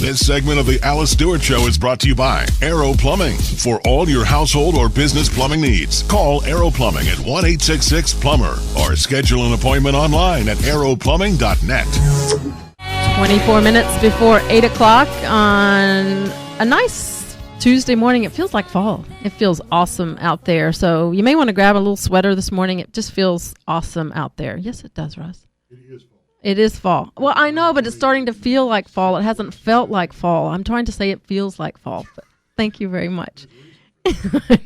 This segment of the Alice Stewart Show is brought to you by Aero Plumbing. For all your household or business plumbing needs, call Aero Plumbing at 1-866-PLUMBER or schedule an appointment online at aeroplumbing.net. 24 minutes before 8 o'clock on a nice Tuesday morning. It feels like fall. It feels awesome out there. So you may want to grab a little sweater this morning. It just feels awesome out there. Yes, it does, Russ. It is fall. Well, I know, but it's starting to feel like fall. It hasn't felt like fall. I'm trying to say it feels like fall. But thank you very much. I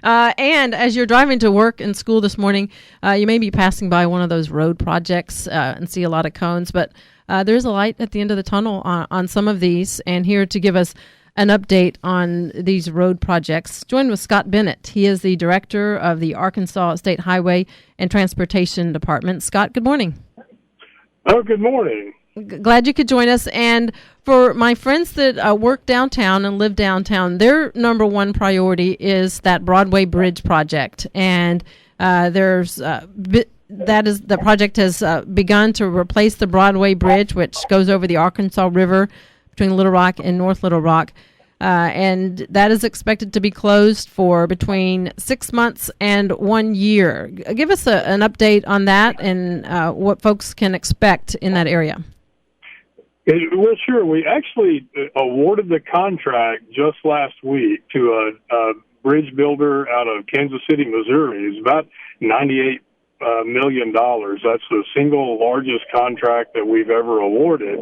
know. And as you're driving to work and school this morning, you may be passing by one of those road projects and see a lot of cones. But there's a light at the end of the tunnel on some of these. And here to give us an update on these road projects, joined with Scott Bennett. He is the director of the Arkansas State Highway and Transportation Department. Scott, good morning. Oh, good morning. Glad you could join us. And for my friends that work downtown and live downtown, their number one priority is that Broadway Bridge project. And the project has begun to replace the Broadway Bridge, which goes over the Arkansas River between Little Rock and North Little Rock. And that is expected to be closed for between 6 months and 1 year. Give us an update on that and what folks can expect in that area. Well, sure. We actually awarded the contract just last week to a bridge builder out of Kansas City, Missouri. It's about $98 million. That's the single largest contract that we've ever awarded.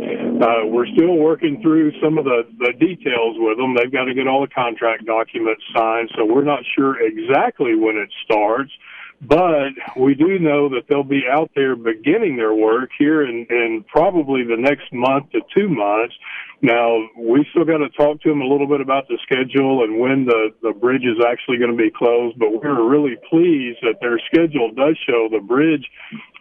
We're still working through some of the details with them. They've got to get all the contract documents signed, so we're not sure exactly when it starts. But we do know that they'll be out there beginning their work here in probably the next month to 2 months. Now, we still got to talk to them a little bit about the schedule and when the bridge is actually going to be closed, but we're really pleased that their schedule does show the bridge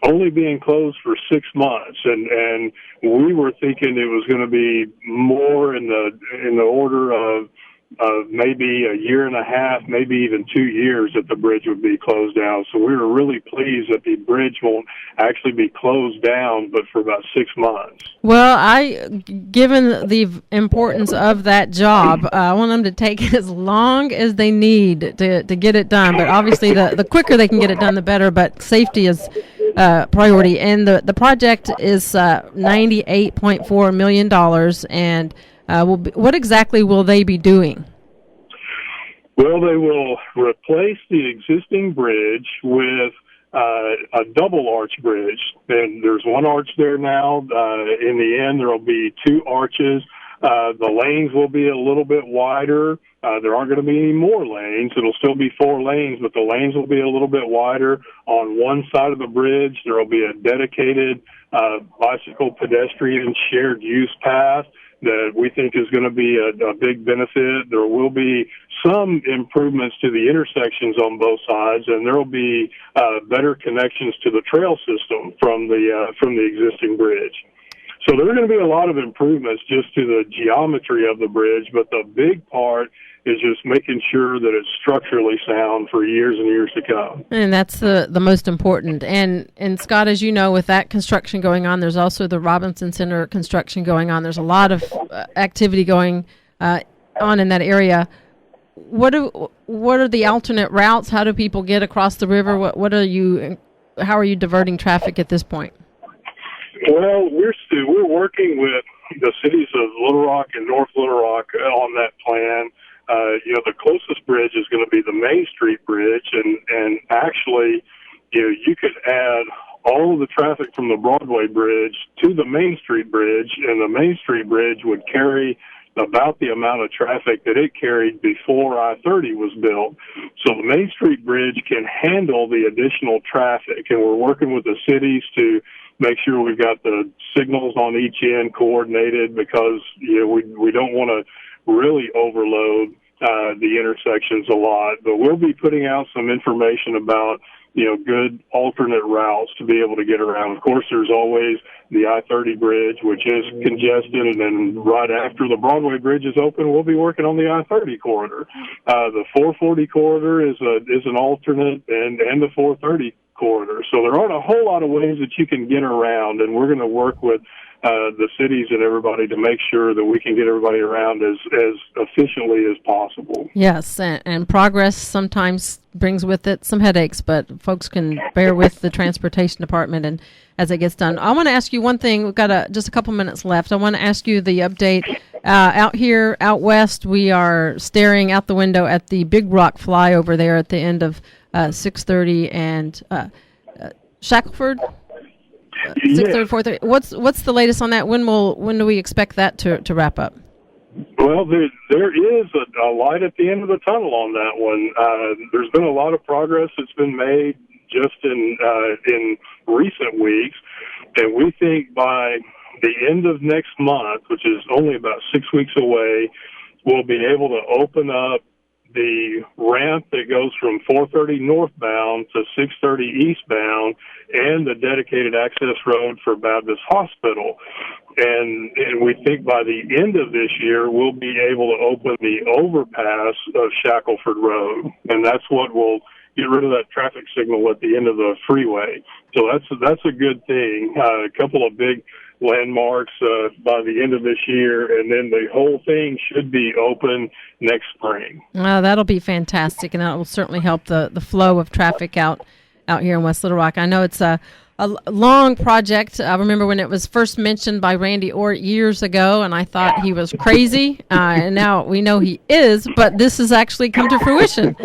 only being closed for 6 months. And we were thinking it was going to be more in the order of maybe a year and a half, maybe even 2 years that the bridge would be closed down. So we were really pleased that the bridge won't actually be closed down, but for about 6 months. Well, given the importance of that job, I want them to take as long as they need to get it done. But obviously, the quicker they can get it done, the better. But safety is priority. And the project is $98.4 million. And what exactly will they be doing? Well, they will replace the existing bridge with a double arch bridge. And there's one arch there now. In the end, there will be 2 arches. The lanes will be a little bit wider. There aren't going to be any more lanes. It'll still be 4 lanes, but the lanes will be a little bit wider. On one side of the bridge, there will be a dedicated bicycle pedestrian shared use path that we think is going to be a big benefit. There will be some improvements to the intersections on both sides, and there will be better connections to the trail system from the existing bridge. So there are going to be a lot of improvements just to the geometry of the bridge, but the big part is just making sure that it's structurally sound for years and years to come. And that's the most important. And Scott, as you know, with that construction going on, there's also the Robinson Center construction going on. There's a lot of activity going on in that area. What are the alternate routes? How do people get across the river? How are you diverting traffic at this point? Well, we're working with the cities of Little Rock and North Little Rock on that plan. The closest bridge is going to be the Main Street Bridge, and actually, you could add all of the traffic from the Broadway Bridge to the Main Street Bridge, and the Main Street Bridge would carry about the amount of traffic that it carried before I-30 was built. So the Main Street Bridge can handle the additional traffic, and we're working with the cities to make sure we've got the signals on each end coordinated because we don't want to really overload the intersections a lot. But we'll be putting out some information about good alternate routes to be able to get around. Of course, there's always the I-30 bridge, which is congested, and then right after the Broadway Bridge is open, we'll be working on the I-30 corridor. The 440 corridor is an alternate, and the 430 corridor. So there aren't a whole lot of ways that you can get around, and we're going to work with the cities and everybody to make sure that we can get everybody around as efficiently as possible. Yes, and progress sometimes brings with it some headaches, but folks can bear with the transportation department and as it gets done. I want to ask you one thing. We've got just a couple minutes left. I want to ask you the update. Out here, out west, we are staring out the window at the Big Rock flyover there at the end of 630 and Shackelford. 6:30, 4:30. What's the latest on that? When do we expect that to wrap up? Well, there is a light at the end of the tunnel on that one. There's been a lot of progress that's been made just in recent weeks, and we think by the end of next month, which is only about 6 weeks away, we'll be able to open up the ramp that goes from 430 northbound to 630 eastbound and the dedicated access road for Baptist Hospital. And we think by the end of this year, we'll be able to open the overpass of Shackelford Road. And that's what will get rid of that traffic signal at the end of the freeway. So that's a good thing. A couple of big landmarks by the end of this year, and then the whole thing should be open next spring. That'll be fantastic, and that will certainly help the flow of traffic out here in West Little Rock. I know it's a long project. I remember when it was first mentioned by Randy Orr years ago, and I thought he was crazy, and now we know he is, but this has actually come to fruition.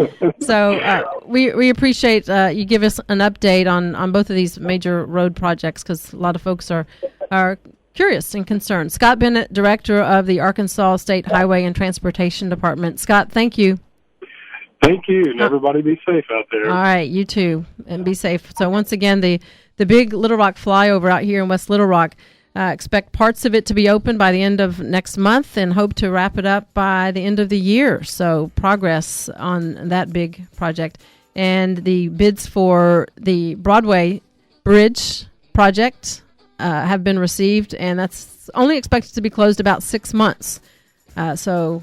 So we appreciate you give us an update on both of these major road projects because a lot of folks are curious and concerned. Scott Bennett, Director of the Arkansas State Highway and Transportation Department. Scott, thank you. Thank you, and everybody be safe out there. All right, you too, and be safe. So once again, the big Little Rock flyover out here in West Little Rock, expect parts of it to be open by the end of next month and hope to wrap it up by the end of the year. So progress on that big project. And the bids for the Broadway Bridge project have been received, and that's only expected to be closed about 6 months. So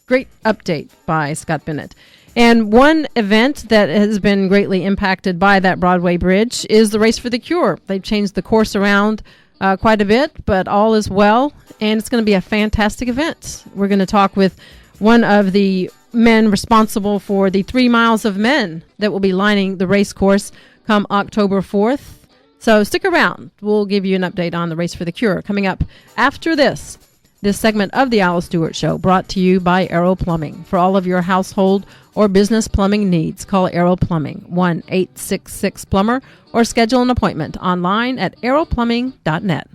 great update by Scott Bennett. And one event that has been greatly impacted by that Broadway Bridge is the Race for the Cure. They've changed the course around quite a bit, but all is well, and it's going to be a fantastic event. We're going to talk with one of the men responsible for the 3 miles of men that will be lining the race course come October 4th. So stick around. We'll give you an update on the Race for the Cure coming up after this. This segment of the Alice Stewart Show brought to you by Aero Plumbing. For all of your household or business plumbing needs, call Aero Plumbing, 1-866-PLUMBER, or schedule an appointment online at aeroplumbing.net.